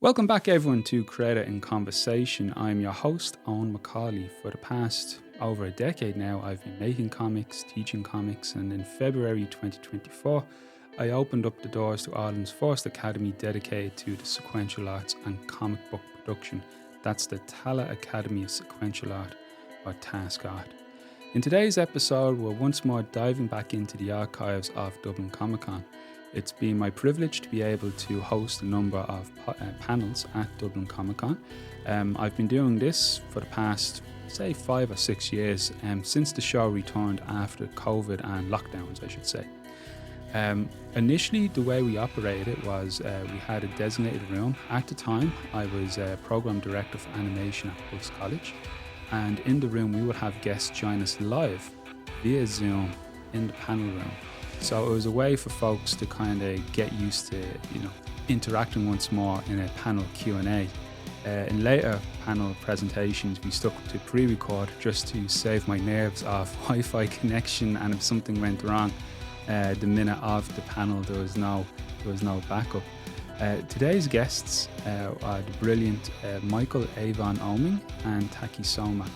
Welcome back, everyone, to Creator in Conversation. I'm your host, Owen Macaulay. For the past over a decade now, I've been making comics, teaching comics, and in February 2024, I opened up the doors to Ireland's first academy dedicated to the sequential arts and comic book production. That's the Tala Academy of Sequential Art, or TASQ Art. In today's episode, we're once more diving back into the archives of Dublin Comic Con. It's been my privilege to be able to host a number of panels at Dublin Comic Con. I've been doing this for the past, say, 5 or 6 years, since the show returned after COVID and lockdowns, I should say. Initially, the way we operated was we had a designated room. At the time, I was a program director for animation at Pulse College. And in the room, we would have guests join us live via Zoom in the panel room. So it was a way for folks to kind of get used to, interacting once more in a panel Q&A. In later panel presentations, we stuck to pre-record just to save my nerves of Wi-Fi connection, and if something went wrong, the minute of the panel, there was no backup. Today's guests are the brilliant Michael Avon Oeming and Taki Soma.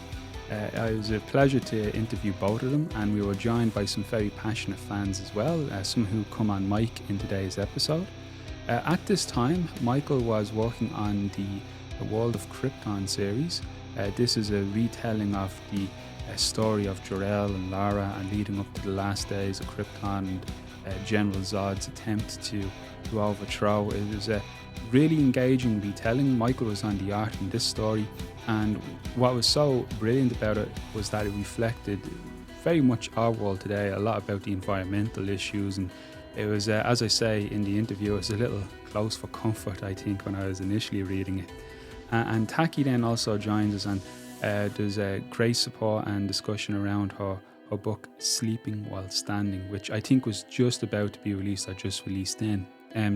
It was a pleasure to interview both of them, and we were joined by some very passionate fans as well, some who come on mic in today's episode. At this time, Michael was working on the World of Krypton series. This is a retelling of the story of Jor-El and Lara, and leading up to the last days of Krypton and General Zod's attempt to overthrow. It was a really engaging retelling. Michael was on the art in this story, and what was so brilliant about it was that it reflected very much our world today, a lot about the environmental issues, and it was, as I say in the interview, it was a little close for comfort, I think, when I was initially reading it. And Taki then also joins us, and there's a great support and discussion around her book Sleeping While Standing, which I think was just about to be released or just released in.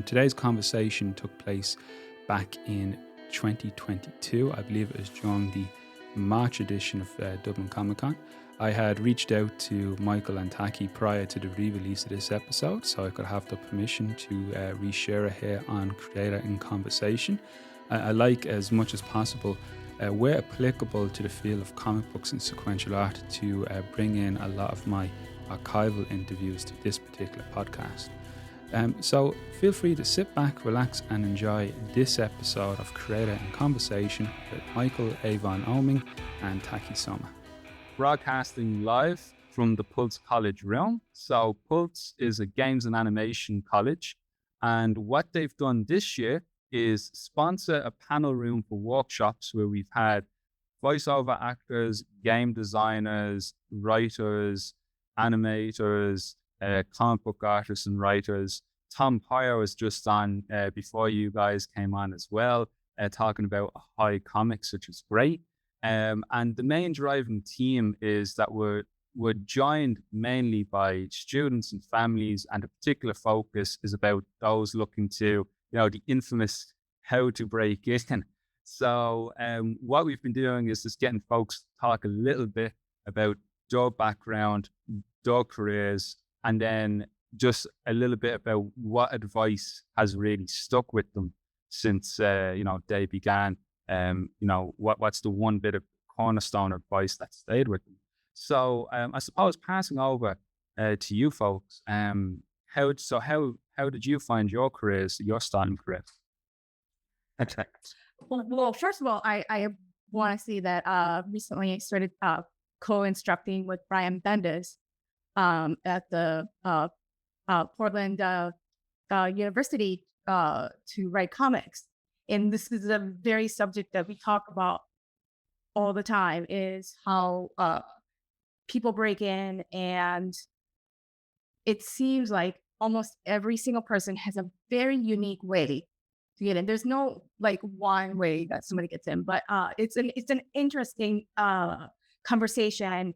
Today's conversation took place back in 2022. I believe it was during the March edition of Dublin Comic Con. I had reached out to Michael and Taki prior to the re-release of this episode, so I could have the permission to reshare it here on Creator in Conversation. I like, as much as possible, where applicable to the field of comic books and sequential art, to bring in a lot of my archival interviews to this particular podcast. So feel free to sit back, relax, and enjoy this episode of Creator in Conversation with Michael Avon Oeming and Taki Soma. Broadcasting live from the Pulse College realm. So Pulse is a games and animation college, and what they've done this year is sponsor a panel room for workshops where we've had voiceover actors, game designers, writers, animators, comic book artists and writers. Tom Pyer was just on before you guys came on as well, talking about high comics, which is great. And the main driving theme is that we're joined mainly by students and families, and a particular focus is about those looking to, the infamous how to break in. So what we've been doing is just getting folks to talk a little bit about their background, their careers, and then just a little bit about what advice has really stuck with them since, they began. What's the one bit of cornerstone advice that stayed with them. So I suppose passing over to you folks, how did you find your careers, your starting career? Well, first of all, I want to say that recently I started co-instructing with Brian Bendis at the Portland University to write comics. And this is a very subject that we talk about all the time, is how people break in, and it seems like almost every single person has a very unique way to get in. There's no one way that somebody gets in, but it's an interesting conversation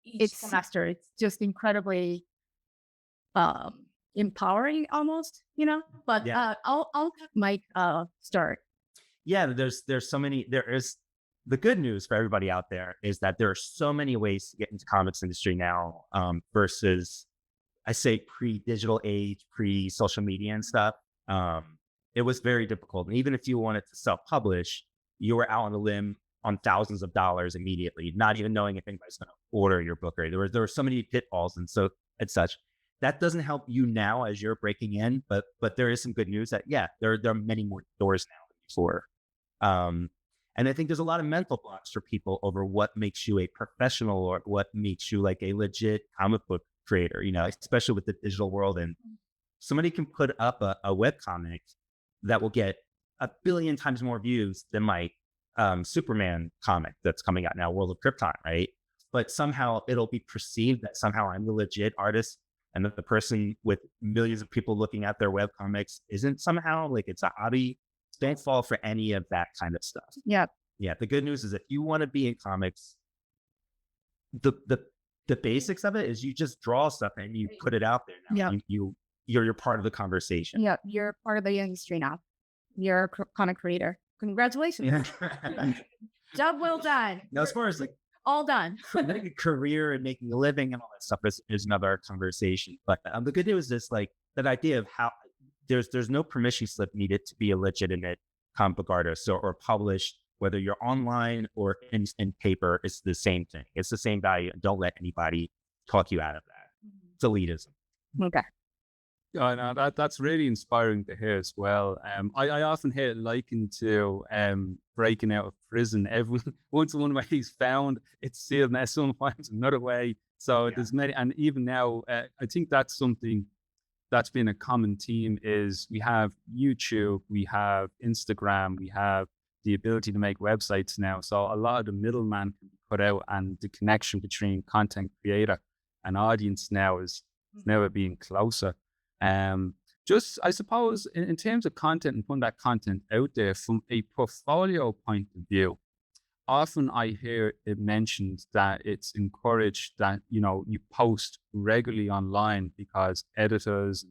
each semester. It's just incredibly empowering almost, but yeah. I'll have Mike start. Yeah, there's so many. There is the good news for everybody out there is that there are so many ways to get into comics industry now, versus, I say, pre-digital age, pre-social media and stuff. it was very difficult. And even if you wanted to self-publish, you were out on a limb on thousands of dollars immediately, not even knowing if anybody's going to order your book. Right? There were so many pitfalls and such. That doesn't help you now as you're breaking in, but there is some good news that there are many more doors now than before. And I think there's a lot of mental blocks for people over what makes you a professional or what makes you like a legit comic book creator, especially with the digital world. And somebody can put up a webcomic that will get 1 billion times more views than my Superman comic that's coming out now, World of Krypton, right? But somehow it'll be perceived that somehow I'm the legit artist and that the person with millions of people looking at their webcomics isn't somehow, like, it's a hobby. Don't fall for any of that kind of stuff. Yeah. Yeah. The good news is if you want to be in comics, the basics of it is you just draw stuff and you put it out there now. Yeah. You're part of the conversation. Yeah. You're part of the industry now. You're a comic creator. Congratulations. Yeah. Job well done. Now, as far as like all done. making a career and making a living and all that stuff is another conversation. But the good news is like that idea of how there's no permission slip needed to be a legitimate comic book artist or published, whether you're online or in paper. It's the same thing. It's the same value. Don't let anybody talk you out of that. It's elitism. Okay. Oh, no, that's really inspiring to hear as well. I often hear it likened to breaking out of prison. Once one way is found, it's sealed, and someone finds another way. So there's many, and even now, I think that's something that's been a common theme is we have YouTube, we have Instagram, we have the ability to make websites now. So a lot of the middleman can be cut out, and the connection between content creator and audience now is never being closer. Just, I suppose, in terms of content and putting that content out there from a portfolio point of view, often I hear it mentioned that it's encouraged that, you post regularly online because editors,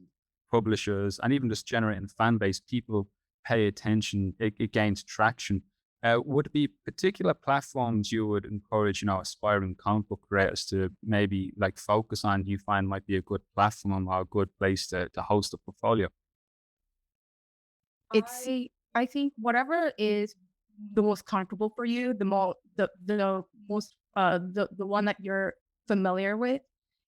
publishers, and even just generating a fan base, people pay attention, it gains traction. Would it be particular platforms you would encourage, aspiring comic book creators to maybe like focus on, you find might be a good platform or a good place to host a portfolio? I think whatever is the most comfortable for you, the one that you're familiar with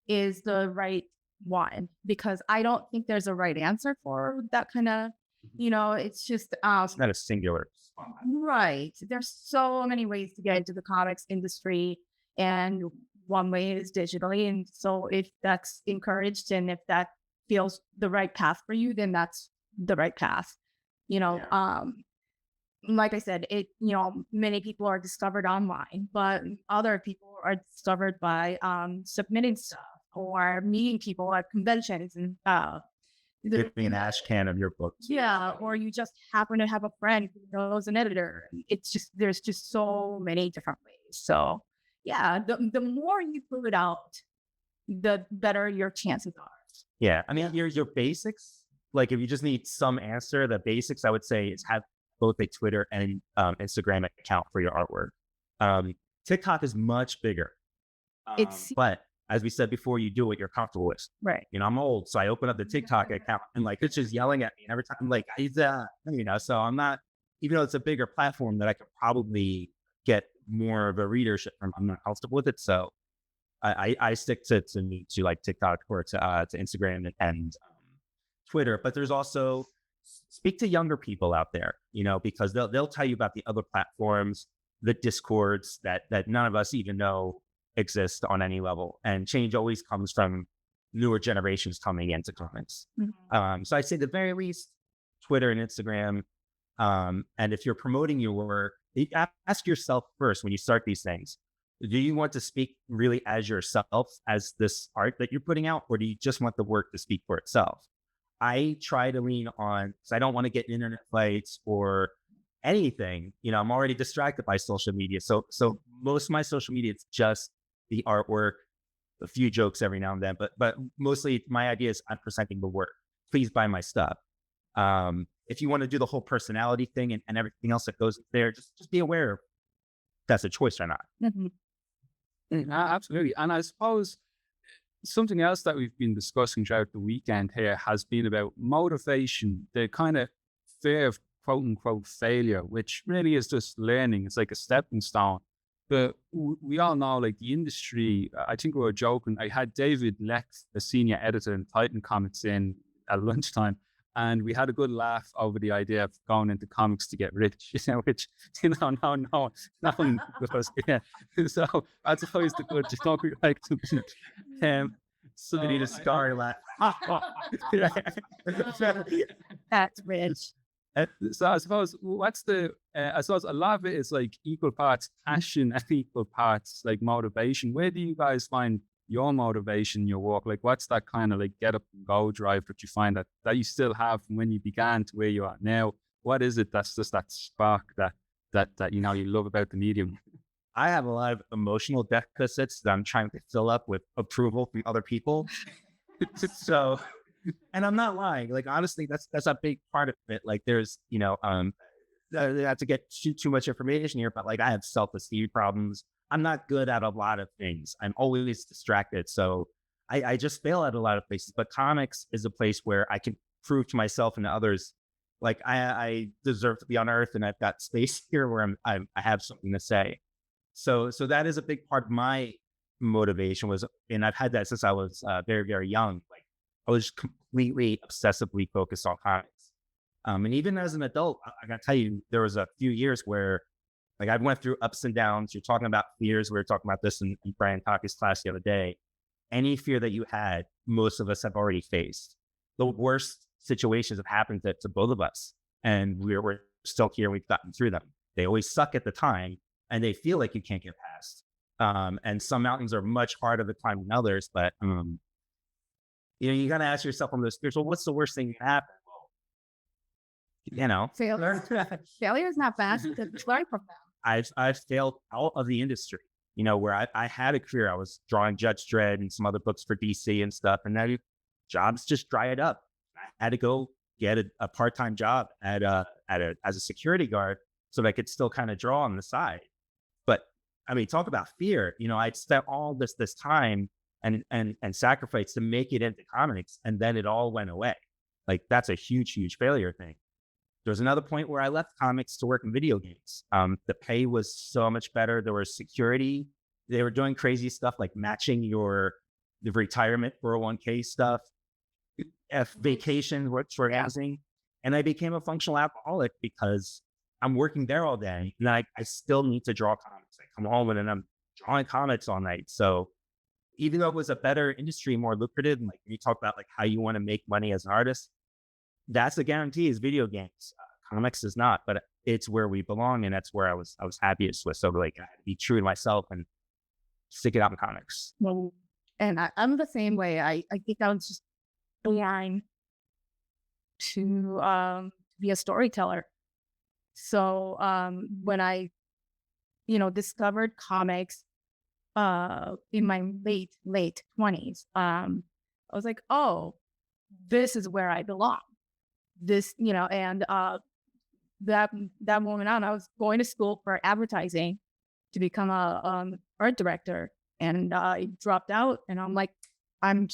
is the right one, because I don't think there's a right answer for that kind of, it's just It's not a singular spot. Right. There's so many ways to get into the comics industry, and one way is digitally. And so if that's encouraged and if that feels the right path for you, then that's the right path. Like I said, many people are discovered online, but other people are discovered by submitting stuff or meeting people at conventions and Giving an ash can of your book. Yeah, or you just happen to have a friend who knows an editor. It's just, there's just so many different ways. So yeah, the more you put it out, the better your chances are. Yeah, I mean, your basics, like if you just need some answer, the basics I would say is have both a Twitter and Instagram account for your artwork. TikTok is much bigger. But as we said before, you do what you're comfortable with. Right. I'm old, so I open up the TikTok account and like it's just yelling at me every time. I'm like, so I'm not, even though it's a bigger platform that I could probably get more of a readership from, I'm not comfortable with it. So I stick to like TikTok or to Instagram and Twitter. But there's also speak to younger people out there, because they'll tell you about the other platforms, the Discords that none of us even know exist on any level, and change always comes from newer generations coming into comics. Mm-hmm. So I'd say the very least Twitter and Instagram, and if you're promoting your work, ask yourself first when you start these things, do you want to speak really as yourself, as this art that you're putting out, or do you just want the work to speak for itself? I try to lean on, because I don't want to get in internet fights or anything. I'm already distracted by social media, so most of my social media is just the artwork, a few jokes every now and then, but mostly my idea is I'm presenting the work. Please buy my stuff. If you want to do the whole personality thing and everything else that goes there, just be aware if that's a choice or not. Mm-hmm. Absolutely. And I suppose something else that we've been discussing throughout the weekend here has been about motivation, the kind of fear of quote unquote failure, which really is just learning. It's like a stepping stone. But we all know, like the industry, I think we were joking. I had David Lex, the senior editor in Titan Comics, in at lunchtime, and we had a good laugh over the idea of going into comics to get rich, which, no one goes, yeah. So that's always the good joke we like to so I need a scar laugh. That's rich. So I suppose I suppose a lot of it is like equal parts passion and equal parts like motivation. Where do you guys find your motivation in your work? Like, what's that kind of like get up and go drive that you find that you still have from when you began to where you are now? What is it that's just that spark that you love about the medium? I have a lot of emotional deficits that I'm trying to fill up with approval from other people. So, and I'm not lying. Like, honestly, that's a big part of it. Like, there's, not to get too much information here, but like, I have self-esteem problems. I'm not good at a lot of things. I'm always distracted. So I just fail at a lot of places, but comics is a place where I can prove to myself and to others, like I deserve to be on Earth, and I've got space here where I have something to say. So that is a big part of my motivation and I've had that since I was very, very young. Like, I was completely obsessively focused on comics. And even as an adult, I gotta tell you, there was a few years where like I went through ups and downs. You're talking about fears. We were talking about this in Brian Taki's class the other day. Any fear that you had, most of us have already faced. The worst situations have happened to both of us, and we're still here. We've gotten through them. They always suck at the time, and they feel like you can't get past. And some mountains are much harder to climb than others, but you got to ask yourself on those fears, well, what's the worst thing that can happen? Well, Failure is not bad. It's very profound. I've failed out of the industry, where I had a career. I was drawing Judge Dredd and some other books for DC and stuff, and now jobs just dried up. I had to go get a part-time job as a security guard so that I could still kind of draw on the side. But I mean, talk about fear. I'd spent all this time and sacrifice to make it into comics, and then it all went away. Like, that's a huge, huge failure thing. There was another point where I left comics to work in video games. The pay was so much better. There was security. They were doing crazy stuff like matching the retirement 401k stuff, vacation, for housing. And I became a functional alcoholic because I'm working there all day, and I still need to draw comics. I come home and I'm drawing comics all night. So even though it was a better industry, more lucrative, and like you talk about like how you want to make money as an artist, that's a guarantee is video games. Comics is not, but it's where we belong, and that's where I was happiest with. So like, I had to be true to myself and stick it out in comics. Well, and I'm the same way. I think I was just born to be a storyteller. So when I, discovered comics in my late 20s, I was like, oh, this is where I belong. This, and that moment on, I was going to school for advertising to become a art director, and I dropped out, and I'm like, I'm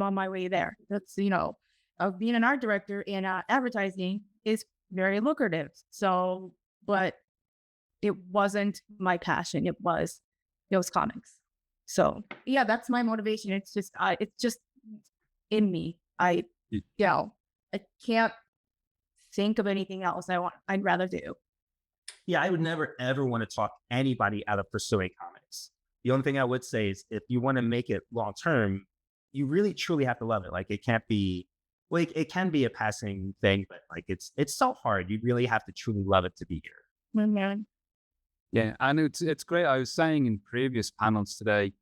on my way there. That's, being an art director in advertising is very lucrative. So, but it wasn't my passion. It was comics. So yeah, that's my motivation. It's just in me. I can't think of anything else I'd rather do. Yeah, I would never, ever want to talk anybody out of pursuing comics. The only thing I would say is if you want to make it long-term, you really truly have to love it. Like, it can't be, like, it can be a passing thing, but like, it's so hard. You really have to truly love it to be here. Mm-hmm. Yeah. And it's great. I was saying in previous panels today,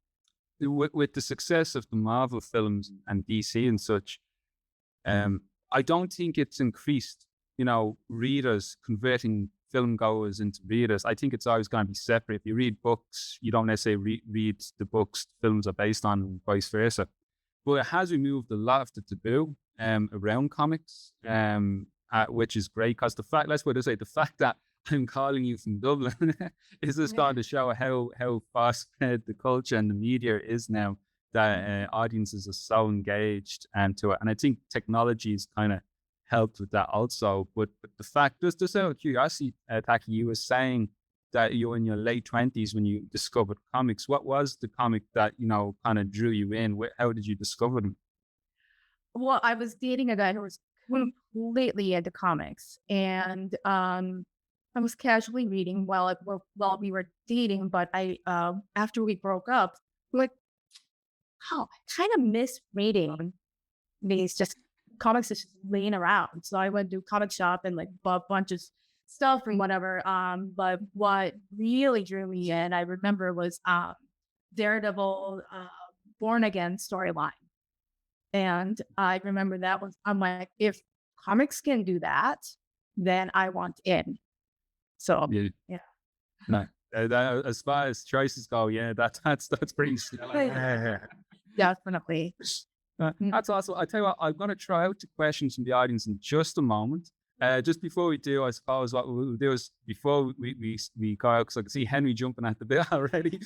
with the success of the Marvel films and DC and such, I don't think it's increased, readers converting film goers into readers. I think it's always going to be separate. If you read books, you don't necessarily read the books films are based on, and vice versa. But it has removed a lot of the taboo around comics, which is great, because the fact that I'm calling you from Dublin is just going to show how fast the culture and the media is now, that audiences are so engaged to it. And I think technology has kind of helped with that also. But the fact, just out of curiosity, Taki, you were saying that you were in your late 20s when you discovered comics. What was the comic that, kind of drew you in? How did you discover them? Well, I was dating a guy who was completely into comics, and I was casually reading while we were dating. But after we broke up, I'm like, oh, I kind of miss reading these just comics just laying around. So I went to comic shop and like bought a bunch of stuff and whatever. But what really drew me in, I remember, was Daredevil Born Again storyline. And I remember that was, I'm like, if comics can do that, then I want in. So yeah. No, as far as choices go, yeah, that's pretty Definitely. That's awesome. I tell you what, I'm going to try out the questions from the audience in just a moment. Just before we do, I suppose what we'll do is before we go out, because I can see Henry jumping at the bit already.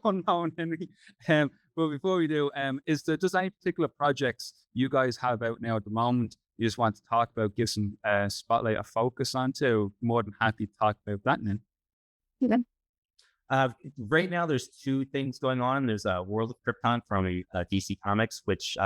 Unknown Henry. But before we do, is there just any particular projects you guys have out now at the moment you just want to talk about, give some spotlight or focus onto? More than happy to talk about that then. Yeah. Right now, there's two things going on. There's a World of Krypton from DC Comics, which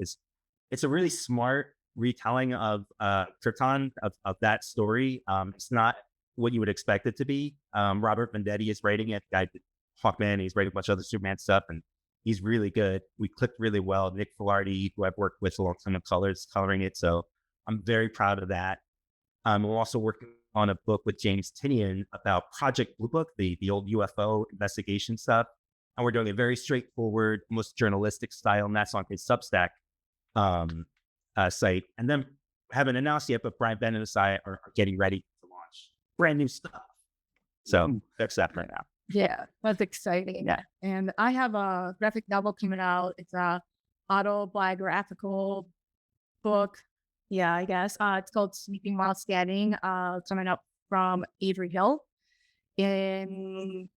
it's a really smart retelling of Krypton, of that story. It's not what you would expect it to be. Robert Venditti is writing it. The guy did Hawkman. He's writing a bunch of other Superman stuff, and he's really good. We clicked really well. Nick Filardi, who I've worked with a long time in colors, coloring it. So I'm very proud of that. We're also working on a book with James Tinian about Project Blue Book, the old UFO investigation stuff. And we're doing a very straightforward, almost journalistic style, and that's on his Substack site. And then haven't announced yet, but Brian Bennett and I are getting ready to launch brand new stuff. So that's that right now. Yeah, that's exciting. Yeah. And I have a graphic novel coming out. It's a autobiographical book. Yeah, I guess. It's called Sleeping While Standing. Coming up from Avery Hill in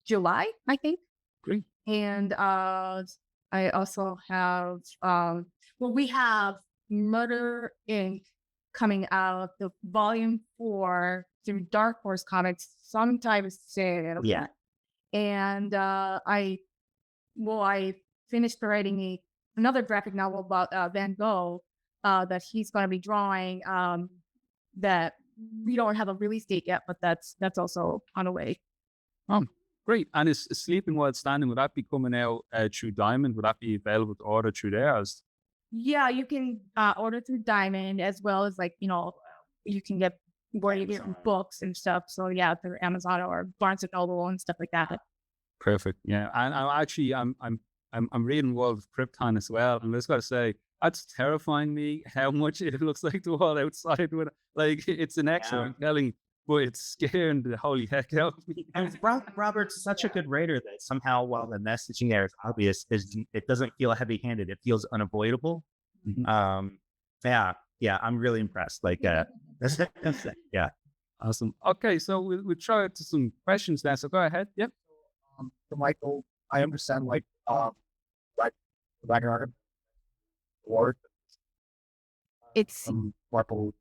July, I think. Great. And I also have we have Murder Inc. coming out, the volume 4 through Dark Horse Comics sometime soon. Yeah. And I finished writing another graphic novel about Van Gogh that he's going to be drawing. That we don't have a release date yet, but that's also on the way. Great. And is Sleeping While Standing, would that be coming out through Diamond? Would that be available to order through theirs? Yeah, you can order through Diamond, as well as you can get where you get books and stuff. So yeah, through Amazon or Barnes and Noble and stuff like that. Perfect. Yeah, and I'm reading World of Krypton as well, and I just got to say, that's terrifying me how much it looks like the world outside. It's an excellent telling, but it's scaring the holy heck out of me. And Robert's such a good writer that somehow, while the messaging there is obvious, it doesn't feel heavy-handed. It feels unavoidable. Mm-hmm. Yeah, I'm really impressed. Yeah. Awesome. Okay, so we'll try out to some questions now. So go ahead. Yep. So Michael, I understand Ragnarok Award. It's Marvel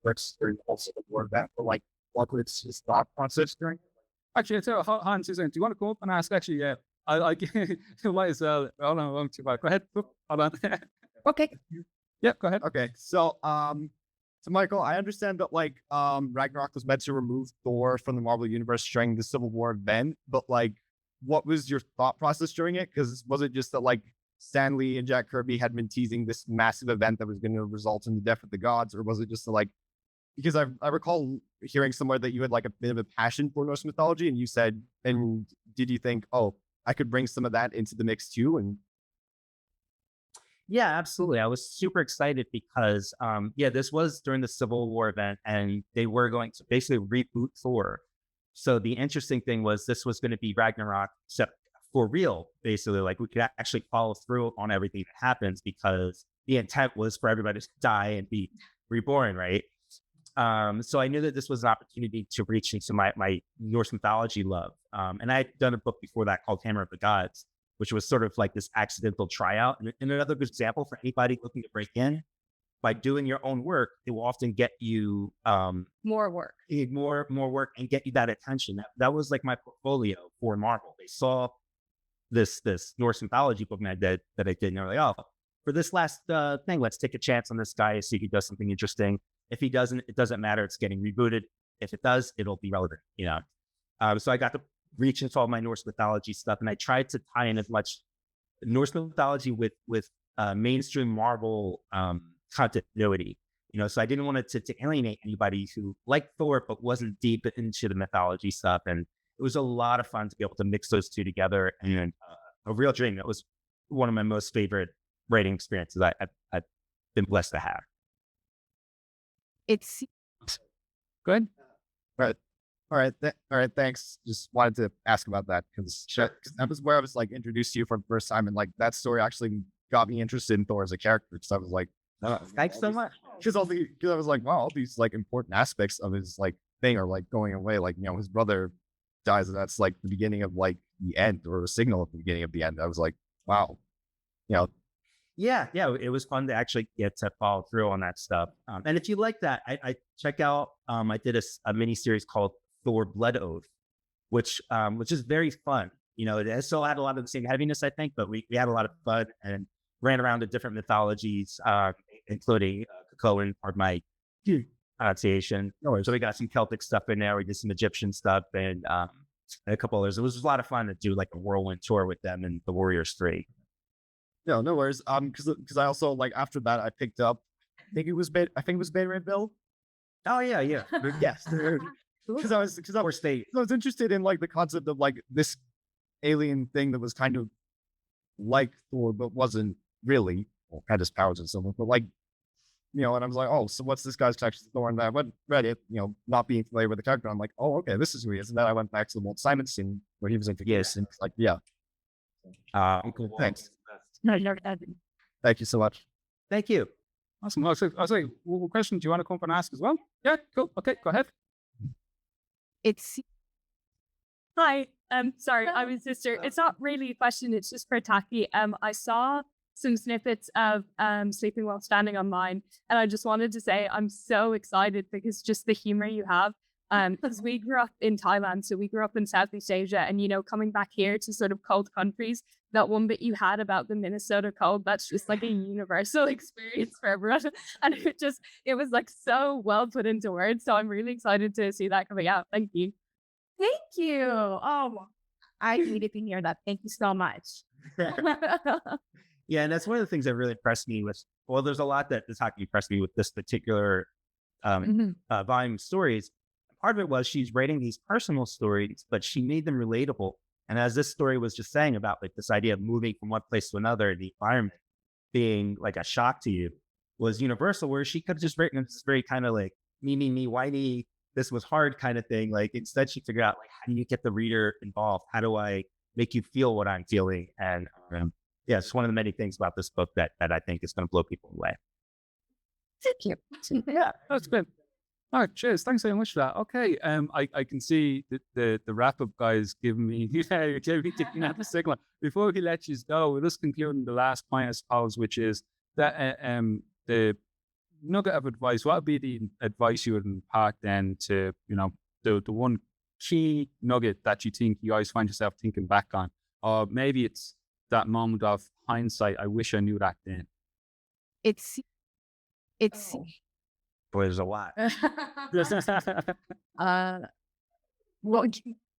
Bricks during also the award event, but what was his thought process during? Actually, tell Hans, do you want to come up and ask? Actually, yeah, I might as well. Hold on, won't you? Go ahead. Hold on. Okay. Yeah, go ahead. Okay, so Michael, I understand that Ragnarok was meant to remove Thor from the Marvel Universe during the Civil War event, but what was your thought process during it? Because was it just that Stan Lee and Jack Kirby had been teasing this massive event that was going to result in the death of the gods, or was it just because I recall hearing somewhere that you had a bit of a passion for Norse mythology, and you said, and did you think, oh, I could bring some of that into the mix too? And yeah, absolutely. I was super excited because, this was during the Civil War event, and they were going to basically reboot Thor. So the interesting thing was this was going to be Ragnarok, except for real, basically. We could actually follow through on everything that happens, because the intent was for everybody to die and be reborn, right? So I knew that this was an opportunity to reach into my Norse mythology love. And I had done a book before that called Hammer of the Gods, which was sort of this accidental tryout. And another good example for anybody looking to break in, by doing your own work, it will often get you More work. more work and get you that attention. That was like my portfolio for Marvel. They saw this Norse mythology book that I did, and they're like, oh, for this last thing, let's take a chance on this guy, see if he does something interesting. If he doesn't, it doesn't matter. It's getting rebooted. If it does, it'll be relevant, you know. So I got to reach into all my Norse mythology stuff, and I tried to tie in as much Norse mythology with mainstream Marvel continuity. You know, so I didn't want it to alienate anybody who liked Thor but wasn't deep into the mythology stuff. And it was a lot of fun to be able to mix those two together, and a real dream. That was one of my most favorite writing experiences I've been blessed to have. It's Good. All right. Thanks. Just wanted to ask about that because that was where I was like introduced to you for the first time, and like that story actually got me interested in Thor as a character. Because I was like, Thanks so much. Because I was like, wow, all these like important aspects of his like thing are like going away. Like, you know, his brother dies, and that's like the beginning of like the end, or a signal at the beginning of the end. I was like, wow, you know. Yeah, it was fun to actually get to follow through on that stuff. And if you like that, I check out. I did a mini series called Thor Blood Oath, which is very fun. You know, it still had a lot of the same heaviness, I think, but we had a lot of fun and ran around to different mythologies, including Krakoan, or my pronunciation. So we got some Celtic stuff in there. We did some Egyptian stuff, and a couple others. It was a lot of fun to do like a whirlwind tour with them and the Warriors 3. No worries. Because I also like after that I picked up. I think it was Beta Ray Bill. Oh yeah. Yes. Because I was interested in like the concept of like this alien thing that was kind of like Thor but wasn't really, well, had his powers and so on, but like, you know, and I was like, oh, so what's this guy's connection to Thor? And I went read it, you know, not being familiar with the character. I'm like, oh, okay, this is who he is. And then I went back to the Walt Simon scene where he was into Yes, and it's like, yeah. Cool. Thanks. no. Thank you so much. Thank you. Awesome. I was like, what question do you want to come up and ask as well? Yeah, cool. Okay, go ahead. It's Hi. Sorry, I'm his sister. It's not really a question, it's just for Taki. I saw some snippets of Sleeping While Standing online, and I just wanted to say I'm so excited because just the humor you have. Because we grew up in Thailand, so we grew up in Southeast Asia, and you know, coming back here to sort of cold countries, that one bit you had about the Minnesota cold, that's just like a universal experience for everyone. And it was like so well put into words. So I'm really excited to see that coming out. Thank you. Thank you. Oh, I needed to hear that. Thank you so much. Yeah, and that's one of the things that really impressed me with. Well, there's a lot that this hockey impressed me with this particular volume of stories. Part of it was she's writing these personal stories, but she made them relatable. And as this story was just saying about like this idea of moving from one place to another, the environment being like a shock to you, was universal. Where she could have just written this very kind of like me, whitey, this was hard kind of thing. Like instead, she figured out like, how do you get the reader involved? How do I make you feel what I'm feeling? And yeah, it's one of the many things about this book that I think is going to blow people away. Thank you. Yeah, that's good. All right, cheers. Thanks very much for that. Okay, I can see the wrap up guys giving me taking out the signal. Before we let you go, we'll just conclude on the last point, I suppose, which is that the nugget of advice. What would be the advice you would impart then to, you know, the one key nugget that you think you always find yourself thinking back on, or maybe it's that moment of hindsight. I wish I knew that then. It's Boy, there's a lot. well,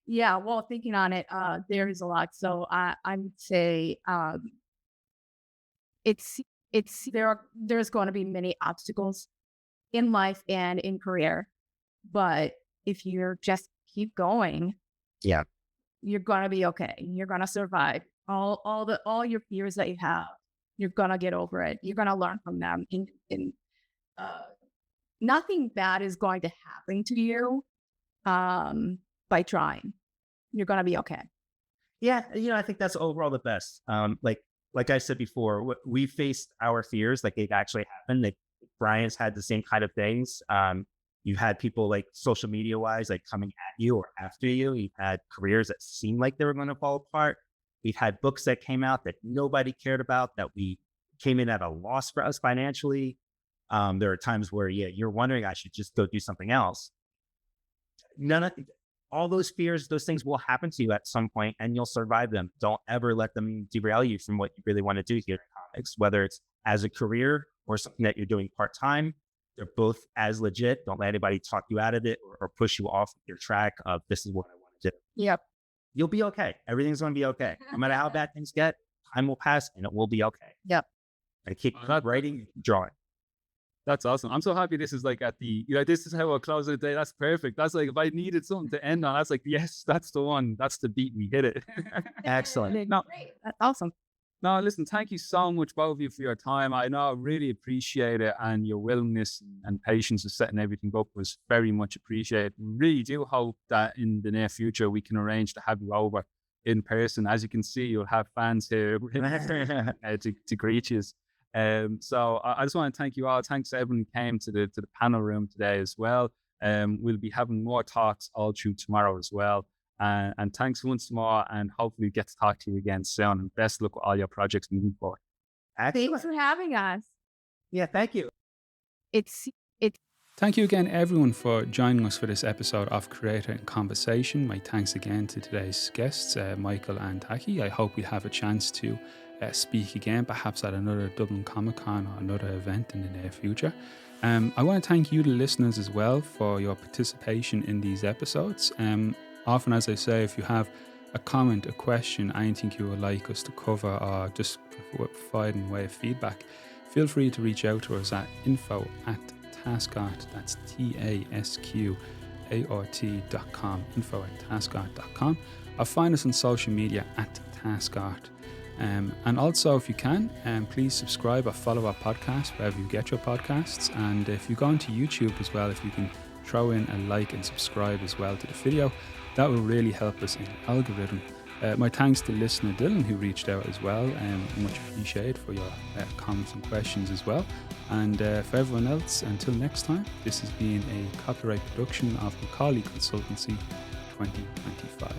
yeah, well, thinking on it, there is a lot. So I would say there's going to be many obstacles in life and in career, but if you're just keep going, yeah, you're gonna be okay. You're gonna survive all your fears that you have. You're gonna get over it. You're gonna learn from them. Nothing bad is going to happen to you by trying. You're going to be okay. Yeah, you know, I think that's overall the best. Like I said before, we faced our fears, like they've actually happened. Like Brian's had the same kind of things. You've had people like social media wise, like coming at you or after you. You've had careers that seemed like they were going to fall apart. We've had books that came out that nobody cared about, that we came in at a loss for us financially. There are times where, you're wondering, I should just go do something else. All those fears, those things will happen to you at some point, and you'll survive them. Don't ever let them derail you from what you really want to do here in comics, whether it's as a career or something that you're doing part-time. They're both as legit. Don't let anybody talk you out of it or push you off your track of this is what I want to do. Yep. You'll be okay. Everything's going to be okay. No matter how bad things get, time will pass and it will be okay. Yep. And keep writing, drawing. That's awesome. I'm so happy this is like this is how I'll close the day. That's perfect. That's like, if I needed something to end on, that's like, yes, that's the one. That's the beat. We hit it. Excellent. No, Great. That's awesome. no, listen, thank you so much, both of you, for your time. I know I really appreciate it, and your willingness and patience of setting everything up was very much appreciated. Really do hope that in the near future we can arrange to have you over in person. As you can see, you'll have fans here to greet you. So I just want to thank you all. Thanks to everyone who came to the panel room today as well. We'll be having more talks all through tomorrow as well. And thanks once more, and hopefully get to talk to you again soon. And best luck with all your projects moving forward. Thanks for having us. Yeah, thank you. It's Thank you again, everyone, for joining us for this episode of Creator in Conversation. My thanks again to today's guests, Michael and Taki. I hope we have a chance to speak again, perhaps at another Dublin Comic Con or another event in the near future. I want to thank you, the listeners, as well, for your participation in these episodes. Often, as I say, if you have a comment, a question, anything you would like us to cover, or just providing a way of feedback, feel free to reach out to us at info@TASQart, that's TASQART.com, info@TASQart.com, or find us on social media at TASQart. And also, if you can, please subscribe or follow our podcast wherever you get your podcasts. And if you go onto YouTube as well, if you can throw in a like and subscribe as well to the video, that will really help us in the algorithm. My thanks to listener Dylan, who reached out as well, much appreciated for your comments and questions as well. And for everyone else, until next time, this has been a copyright production of Macaulay Consultancy 2025.